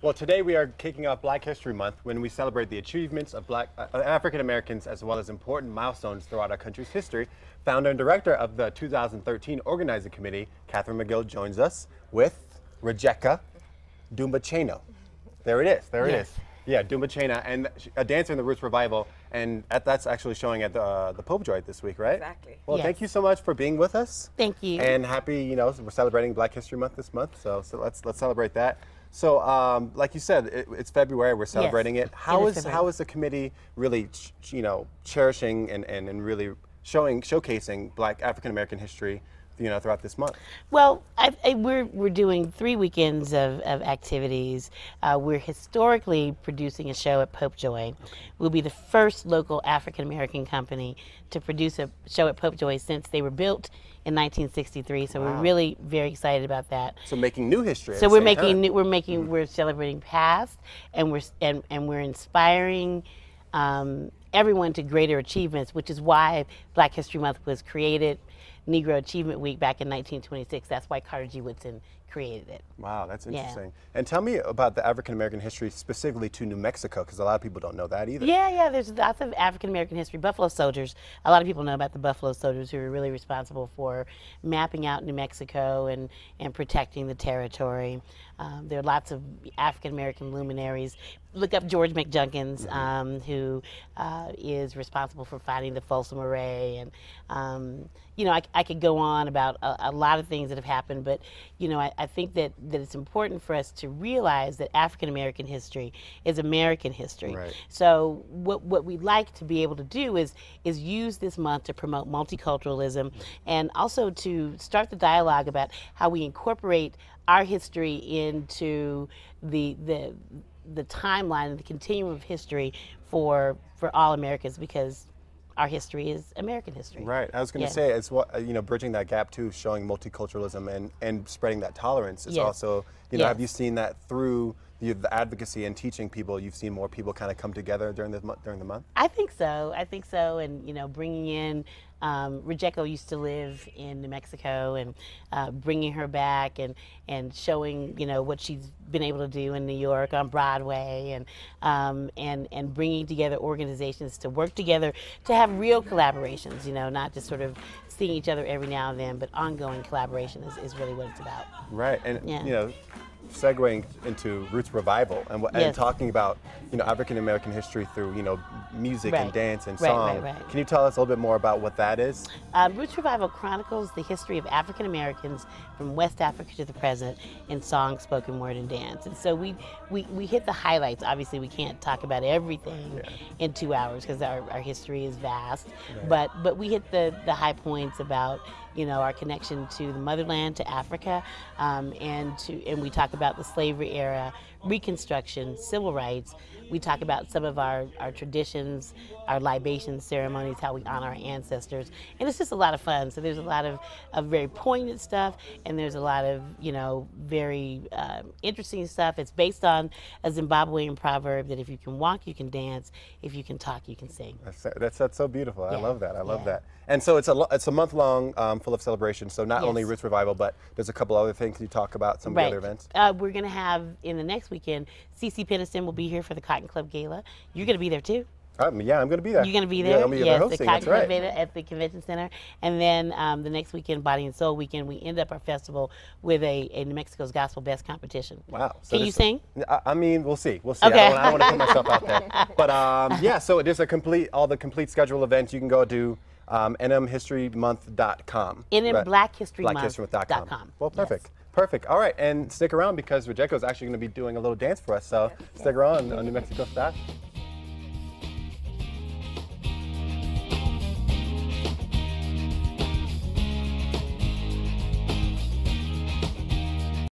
Well, today we are kicking off Black History Month when we celebrate the achievements of African Americans as well as important milestones throughout our country's history. Founder and director of the 2013 Organizing Committee, Cathryn McGill, joins us with Rujeko Dumbutshena. There it is. There it is. Yeah, Dumbutshena, and a dancer in the Roots Revival, and that's actually showing at the Pope Joint this week, right? Exactly. Well, thank you so much for being with us. Thank you. And happy, we're celebrating Black History Month this month, so let's celebrate that. So, like you said, it's February. We're celebrating it. How is the committee really, cherishing and really showcasing Black African American history, throughout this month? Well, we're doing 3 weekends of activities. We're historically producing a show at Pope Joy. We'll be the first local African American company to produce a show at Pope Joy since they were built in 1963. So we're really very excited about that. So making new history. So we're celebrating past, and we're inspiring everyone to greater achievements, which is why Black History Month was created. Negro Achievement Week back in 1926. That's why Carter G. Woodson created it. Wow, that's interesting. Yeah. And tell me about the African American history specifically to New Mexico, because a lot of people don't know that either. Yeah, there's lots of African American history. Buffalo Soldiers, a lot of people know about the Buffalo Soldiers, who were really responsible for mapping out New Mexico and protecting the territory. There are lots of African American luminaries. Look up George McJunkins, who is responsible for finding the Folsom Array, and I could go on about a lot of things that have happened, but I think that it's important for us to realize that African American history is American history. Right. So what we'd like to be able to do is use this month to promote multiculturalism, and also to start the dialogue about how we incorporate our history into the timeline and the continuum of history for all Americans, because our history is American history. Right. I was going to say, it's bridging that gap too, showing multiculturalism and spreading that tolerance is also, have you seen that through the advocacy and teaching people? You've seen more people kind of come together during the month? I think so. And bringing in Rujeko used to live in New Mexico, and bringing her back and showing what she's been able to do in New York on Broadway, and bringing together organizations to work together to have real collaborations, not just sort of seeing each other every now and then, but ongoing collaboration is really what it's about. Right. And segueing into Roots Revival and talking about African American history through music and dance and song. Right. Can you tell us a little bit more about what that is? Roots Revival chronicles the history of African Americans from West Africa to the present in song, spoken word, and dance. And so we hit the highlights. Obviously, we can't talk about everything in 2 hours because our history is vast. Right. But we hit the high points about our connection to the motherland, to Africa, and we talk about the slavery era, Reconstruction, civil rights. We talk about some of our traditions, our libation ceremonies, how we honor our ancestors, and it's just a lot of fun. So there's a lot of very poignant stuff, and there's a lot of very interesting stuff. It's based on a Zimbabwean proverb that if you can walk, you can dance. If you can talk, you can sing. That's so beautiful. I love that. I love that. And so it's a month long, full of celebrations. So not only Roots Revival, but there's a couple other things you talk about, some of the other events. We're going to have in the next weekend, CeCe Peniston will be here for the Cotton Club Gala. You're going to be there too. Yeah, I'm going to be there. You're going to be there? Yeah, I'm going to be there hosting. The Cotton Club Gala at the Convention Center. And then the next weekend, Body and Soul Weekend, we end up our festival with a New Mexico's Gospel Best competition. Wow. So Can you sing? I mean, we'll see. We'll see. Okay. I don't want to put myself out there. But so it is all the complete schedule events. You can go to nmhistorymonth.com. nmblackhistorymonth.com. Well, perfect. Perfect. All right, and stick around because Rujeko is actually going to be doing a little dance for us. So stick around on New Mexico Style.